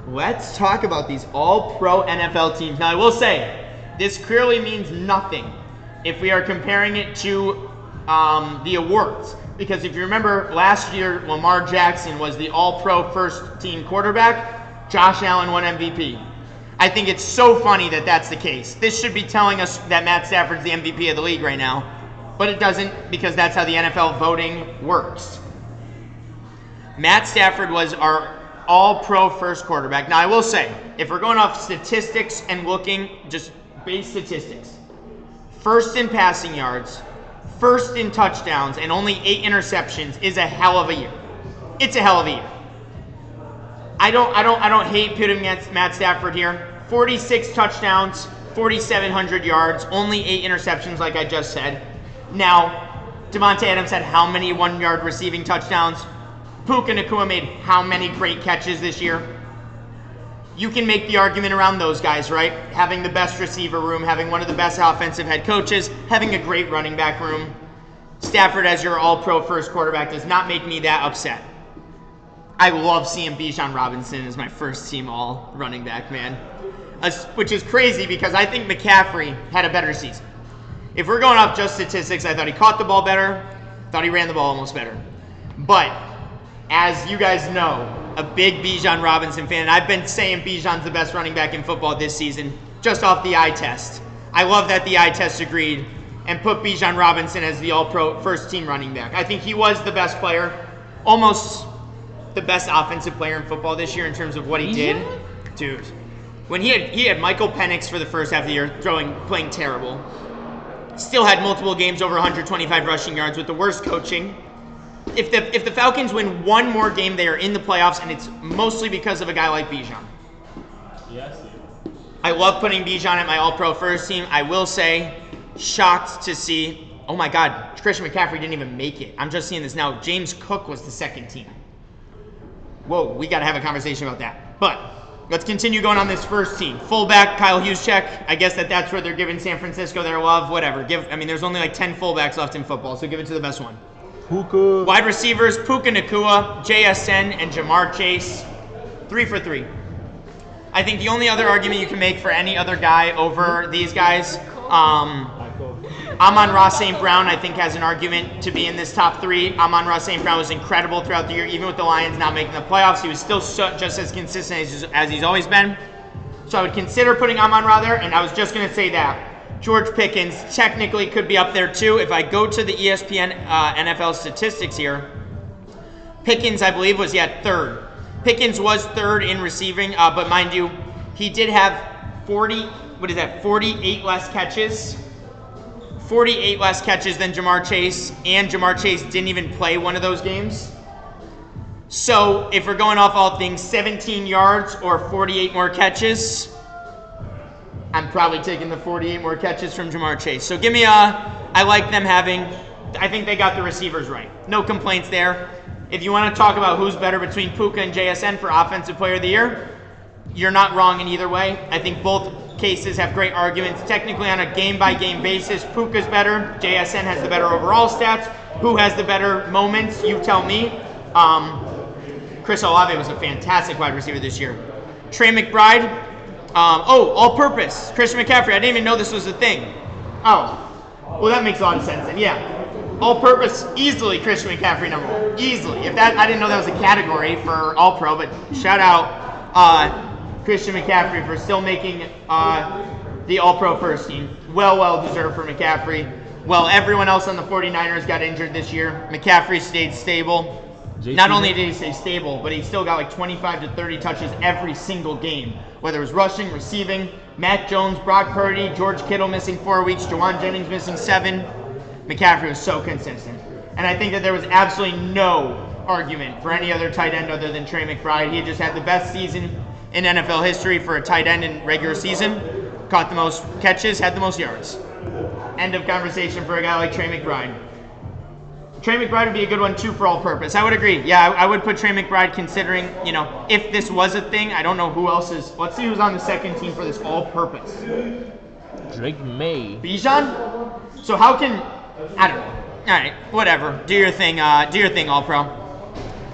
Let's talk about these all-pro NFL teams. Now, I will say, this clearly means nothing if we are comparing it to the awards. Because if you remember, last year, Lamar Jackson was the all-pro first-team quarterback. Josh Allen won MVP. I think it's so funny that that's the case. This should be telling us that Matt Stafford's the MVP of the league right now. But it doesn't, because that's how the NFL voting works. Matt Stafford was our all-pro first quarterback. Now, I will say, if we're going off statistics and looking, just base statistics, first in passing yards, first in touchdowns, and only 8 interceptions is a hell of a year. It's a hell of a year. I don't hate putting Matt Stafford here. 46 touchdowns, 4,700 yards, only 8 interceptions, like I just said. Now, Devontae Adams had how many 1-yard receiving touchdowns? Puka Nacua made how many great catches this year? You can make the argument around those guys, right? Having the best receiver room, having one of the best offensive head coaches, having a great running back room. Stafford as your all-pro first quarterback does not make me that upset. I love seeing Bijan Robinson as my first team all running back, man. Which is crazy because I think McCaffrey had a better season. If we're going off just statistics, I thought he caught the ball better, thought he ran the ball almost better. But as you guys know, a big Bijan Robinson fan, and I've been saying Bijan's the best running back in football this season, just off the eye test. I love that the eye test agreed and put Bijan Robinson as the all-pro first-team running back. I think he was the best player, almost the best offensive player in football this year in terms of what he did. Dude, when he had Michael Penix for the first half of the year, playing terrible. Still had multiple games over 125 rushing yards with the worst coaching. If the Falcons win one more game, they are in the playoffs, and it's mostly because of a guy like Bijan. Yes. I love putting Bijan at my all-pro first team. I will say, shocked to see, oh my God, Christian McCaffrey didn't even make it. I'm just seeing this now. James Cook was the second team. Whoa, we got to have a conversation about that. But let's continue going on this first team. Fullback, Kyle Juszczyk. I guess that's where they're giving San Francisco their love. Whatever. There's only like 10 fullbacks left in football, so give it to the best one. Puka. Wide receivers, Puka Nacua, JSN, and Jamar Chase. 3 for 3. I think the only other argument you can make for any other guy over these guys, Amon-Ra St. Brown, I think, has an argument to be in this top 3. Amon-Ra St. Brown was incredible throughout the year. Even with the Lions not making the playoffs, he was still just as consistent as he's always been. So I would consider putting Amon-Ra there, and I was just going to say that. George Pickens technically could be up there too. If I go to the ESPN NFL statistics here, Pickens, I believe, was third. Pickens was third in receiving, but mind you, he did have 48 less catches. 48 less catches than Jamar Chase, and Jamar Chase didn't even play one of those games. So if we're going off all things, 17 yards or 48 more catches, I'm probably taking the 48 more catches from Jamar Chase. So give me I like them having, I think they got the receivers right. No complaints there. If you want to talk about who's better between Puka and JSN for Offensive Player of the Year, you're not wrong in either way. I think both cases have great arguments. Technically on a game-by-game basis, Puka's better. JSN has the better overall stats. Who has the better moments? You tell me. Chris Olave was a fantastic wide receiver this year. Trey McBride, all-purpose. Christian McCaffrey. I didn't even know this was a thing. Oh, well, that makes a lot of sense then. Yeah, all-purpose, easily Christian McCaffrey number 1. Easily. I didn't know that was a category for All-Pro, but shout out Christian McCaffrey for still making the All-Pro first team. Well deserved for McCaffrey. Well, everyone else on the 49ers got injured this year. McCaffrey stayed stable. Not only did he stay stable, but he still got like 25 to 30 touches every single game, whether it was rushing, receiving. Matt Jones, Brock Purdy, George Kittle missing 4 weeks, Jawan Jennings missing 7. McCaffrey was so consistent. And I think that there was absolutely no argument for any other tight end other than Trey McBride. He just had the best season in NFL history for a tight end in regular season. Caught the most catches, had the most yards. End of conversation for a guy like Trey McBride. Trey McBride would be a good one too for all-purpose. I would agree. Yeah, I would put Trey McBride considering, if this was a thing. I don't know who else is. Let's see who's on the second team for this all-purpose. Drake Maye. Bijan? So how can, I don't know. All right, whatever. Do your thing, all-pro.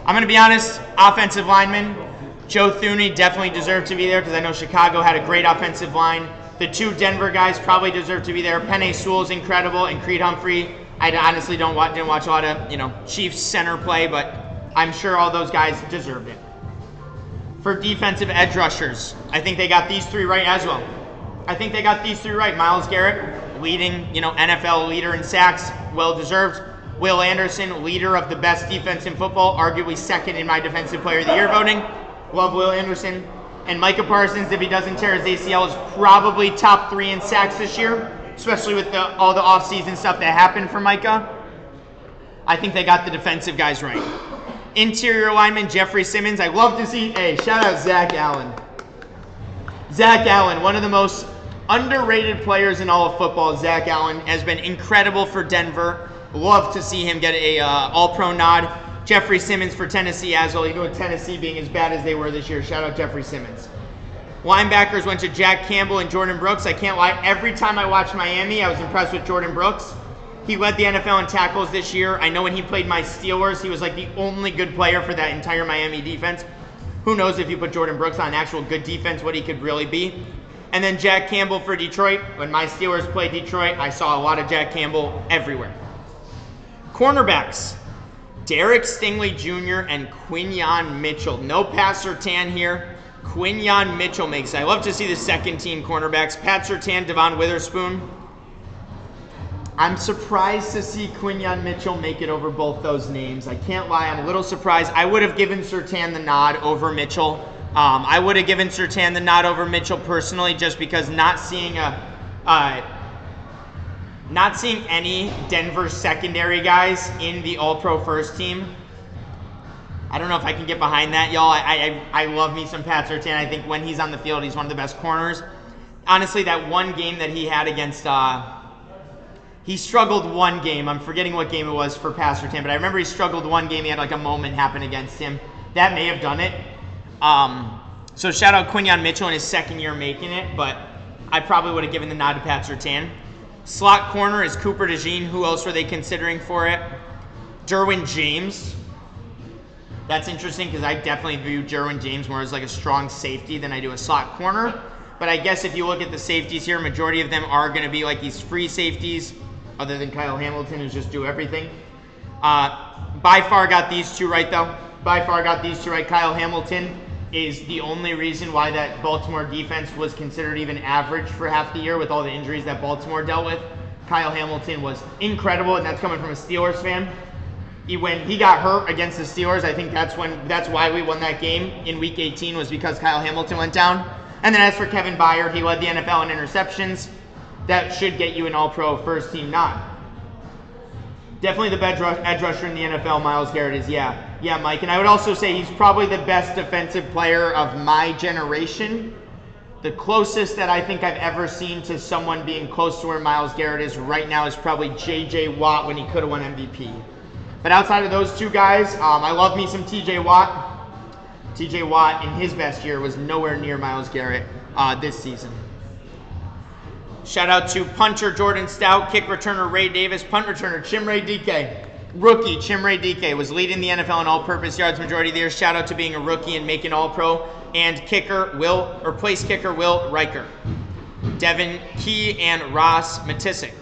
I'm going to be honest, offensive lineman, Joe Thuney definitely deserved to be there because I know Chicago had a great offensive line. The 2 Denver guys probably deserve to be there. Penei Sewell's incredible, and Creed Humphrey. I honestly didn't watch a lot of Chiefs center play, but I'm sure all those guys deserved it. For defensive edge rushers, I think they got these 3 right as well. Myles Garrett, leading NFL leader in sacks, well deserved. Will Anderson, leader of the best defense in football, arguably second in my Defensive Player of the Year voting. Love Will Anderson. And Micah Parsons, if he doesn't tear his ACL, is probably top 3 in sacks this year, especially with all the offseason stuff that happened for Micah. I think they got the defensive guys right. Interior lineman Jeffrey Simmons. I love to see, shout out Zach Allen. Zach Allen, one of the most underrated players in all of football. Zach Allen has been incredible for Denver. Love to see him get a All-Pro nod. Jeffrey Simmons for Tennessee as well, even with Tennessee being as bad as they were this year. Shout out Jeffrey Simmons. Linebackers went to Jack Campbell and Jordan Brooks. I can't lie, every time I watched Miami, I was impressed with Jordan Brooks. He led the NFL in tackles this year. I know when he played my Steelers, he was like the only good player for that entire Miami defense. Who knows if you put Jordan Brooks on actual good defense, what he could really be. And then Jack Campbell for Detroit. When my Steelers played Detroit, I saw a lot of Jack Campbell everywhere. Cornerbacks. Derek Stingley Jr. and Quinyon Mitchell. No Pat Surtain here. Quinyon Mitchell makes it. I love to see the second team cornerbacks. Pat Surtain, Devon Witherspoon. I'm surprised to see Quinyon Mitchell make it over both those names. I can't lie, I'm a little surprised. I would have given Surtain the nod over Mitchell. I would have given Surtain the nod over Mitchell personally, just because not seeing any Denver secondary guys in the All-Pro first team. I don't know if I can get behind that, y'all. I love me some Pat Surtain. I think when he's on the field, he's one of the best corners. Honestly, that one game that he had against, he struggled one game. I'm forgetting what game it was for Pat Surtain, but I remember he struggled one game. He had like a moment happen against him. That may have done it. So shout out Quinyon Mitchell in his second year making it, but I probably would have given the nod to Pat Surtain. Slot corner is Cooper DeJean. Who else were they considering for it? Derwin James. That's interesting because I definitely view Derwin James more as like a strong safety than I do a slot corner. But I guess if you look at the safeties here, majority of them are going to be like these free safeties, other than Kyle Hamilton, who's just do everything. By far got these 2 right, though. Kyle Hamilton is the only reason why that Baltimore defense was considered even average for half the year with all the injuries that Baltimore dealt with. Kyle Hamilton was incredible, and that's coming from a Steelers fan. When he got hurt against the Steelers, I think that's why we won that game in Week 18, was because Kyle Hamilton went down. And then as for Kevin Byard, he led the NFL in interceptions. That should get you an All-Pro first team nod. Definitely the edge rusher in the NFL, Myles Garrett is, yeah, Mike. And I would also say he's probably the best defensive player of my generation. The closest that I think I've ever seen to someone being close to where Myles Garrett is right now is probably J.J. Watt when he could have won MVP. But outside of those 2 guys, I love me some T.J. Watt. T.J. Watt in his best year was nowhere near Myles Garrett this season. Shout out to punter Jordan Stout, kick returner Ray Davis, punt returner Chimere Dike. Rookie Chimere Dike was leading the NFL in all-purpose yards majority of the year. Shout out to being a rookie and making All-Pro. And place kicker Will Riker. Devin Key and Ross Matisic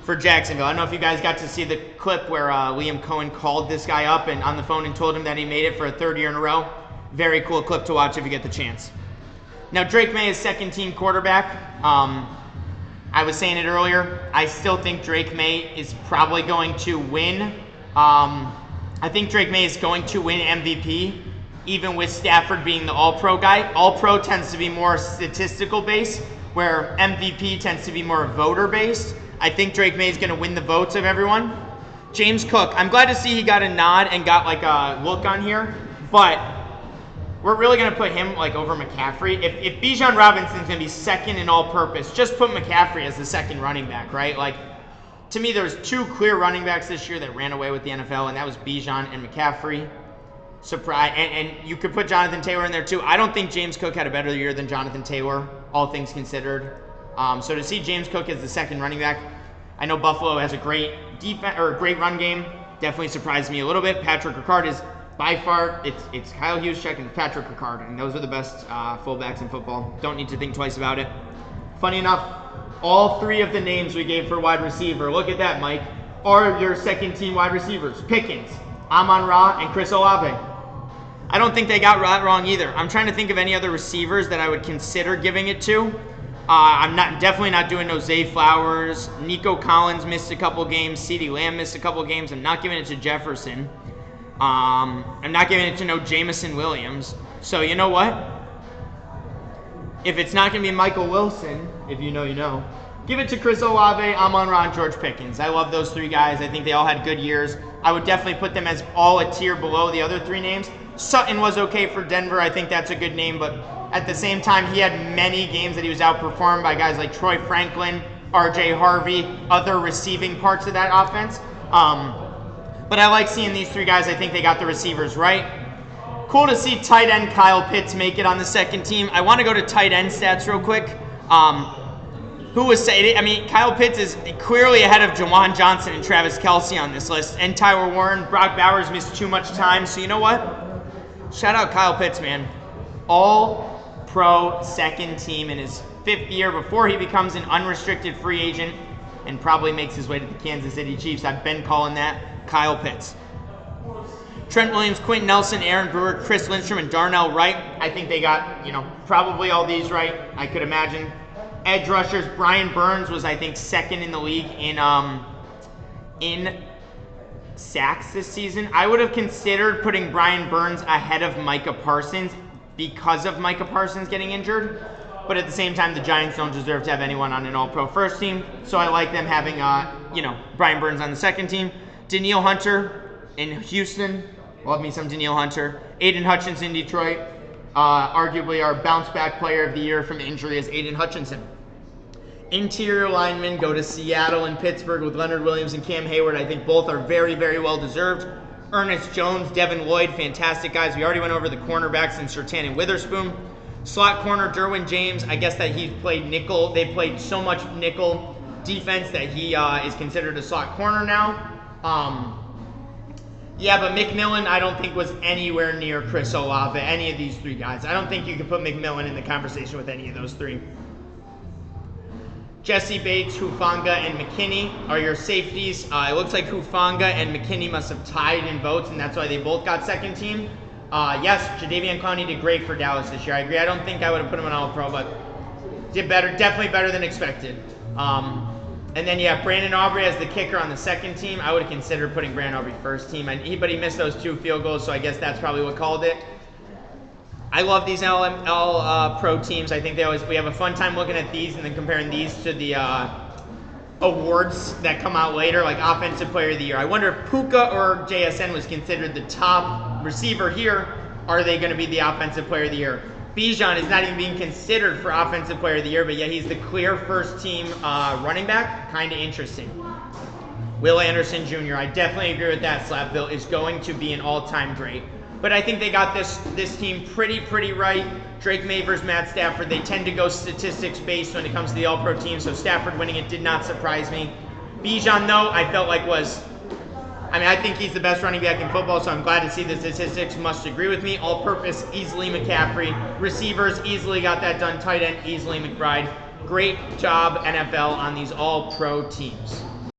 for Jacksonville. I don't know if you guys got to see the clip where Liam Cohen called this guy up and on the phone and told him that he made it for a 3rd year in a row. Very cool clip to watch if you get the chance. Now Drake Maye is second team quarterback. I was saying it earlier, I still think Drake Maye is probably going to win. I think Drake Maye is going to win MVP, even with Stafford being the All-Pro guy. All-Pro tends to be more statistical based, where MVP tends to be more voter based. I think Drake Maye is going to win the votes of everyone. James Cook, I'm glad to see he got a nod and got like a look on here, but we're really going to put him like over McCaffrey. If Bijan Robinson's going to be second in all-purpose, just put McCaffrey as the second running back, right? Like, to me, there's 2 clear running backs this year that ran away with the NFL, and that was Bijan and McCaffrey. Surprise, and you could put Jonathan Taylor in there too. I don't think James Cook had a better year than Jonathan Taylor, all things considered. So to see James Cook as the second running back, I know Buffalo has a great defense or a great run game. Definitely surprised me a little bit. Patrick Ricard is By far, it's Kyle Juszczyk and Patrick Ricard, and those are the best fullbacks in football. Don't need to think twice about it. Funny enough, all three of the names we gave for wide receiver, look at that, Mike, are your second-team wide receivers. Pickens, Amon-Ra, and Chris Olave. I don't think they got that wrong either. I'm trying to think of any other receivers that I would consider giving it to. I'm definitely not doing no Zay Flowers. Nico Collins missed a couple games. CeeDee Lamb missed a couple games. I'm not giving it to Jefferson. I'm not giving it to no Jameson Williams. So you know what? If it's not going to be Michael Wilson, if you know, you know, give it to Chris Olave, Amon-Ra, and George Pickens. I love those three guys. I think they all had good years. I would definitely put them as all a tier below the other three names. Sutton was okay for Denver. I think that's a good name, but at the same time, he had many games that he was outperformed by guys like Troy Franklin, R.J. Harvey, other receiving parts of that offense. But I like seeing these three guys. I think they got the receivers right. Cool to see tight end Kyle Pitts make it on the second team. I want to go to tight end stats real quick. Who was saying? I mean, Kyle Pitts is clearly ahead of Jawan Johnson and Travis Kelce on this list, and Tyler Warren. Brock Bowers missed too much time, so you know what? Shout out Kyle Pitts, man. All-pro second team in his 5th year before he becomes an unrestricted free agent and probably makes his way to the Kansas City Chiefs. I've been calling that Kyle Pitts. Trent Williams, Quentin Nelson, Aaron Brewer, Chris Lindstrom, and Darnell Wright. I think they got, probably all these right, I could imagine. Edge rushers, Brian Burns was, I think, second in the league in sacks this season. I would have considered putting Brian Burns ahead of Micah Parsons because of Micah Parsons getting injured. But at the same time, the Giants don't deserve to have anyone on an all-pro first team. So I like them having, Brian Burns on the second team. Danielle Hunter in Houston. Love me some Danielle Hunter. Aiden Hutchinson, Detroit. Arguably our bounce-back player of the year from injury is Aiden Hutchinson. Interior linemen go to Seattle and Pittsburgh with Leonard Williams and Cam Hayward. I think both are very, very well deserved. Ernest Jones, Devin Lloyd, fantastic guys. We already went over the cornerbacks in Surtain and Witherspoon. Slot corner, Derwin James. I guess that he played nickel. They played so much nickel defense that he is considered a slot corner now. Yeah, but McMillan I don't think was anywhere near Chris Olave, any of these three guys. I don't think you could put McMillan in the conversation with any of those three. Jesse Bates, Hufanga, and McKinney are your safeties. It looks like Hufanga and McKinney must have tied in votes, and that's why they both got second team. Yes, Jadeveon Clowney did great for Dallas this year. I agree. I don't think I would have put him on All-Pro, but did better, definitely better than expected. And then, Brandon Aubrey as the kicker on the second team. I would have considered putting Brandon Aubrey first team. But he missed those 2 field goals, so I guess that's probably what called it. I love these All-Pro teams. I think we have a fun time looking at these and then comparing these to the awards that come out later, like Offensive Player of the Year. I wonder if Puka or JSN was considered the top receiver here. Are they going to be the Offensive Player of the Year? Bijan is not even being considered for Offensive Player of the Year, but yet he's the clear first-team running back. Kind of interesting. Will Anderson Jr., I definitely agree with that. Slapville is going to be an all-time great. But I think they got this team pretty right. Drake Mavers, Matt Stafford, they tend to go statistics-based when it comes to the All-Pro team, so Stafford winning it did not surprise me. Bijan, though, I felt like I think he's the best running back in football, so I'm glad to see the statistics must agree with me. All-purpose, easily McCaffrey. Receivers, easily got that done. Tight end, easily McBride. Great job, NFL, on these All-Pro teams.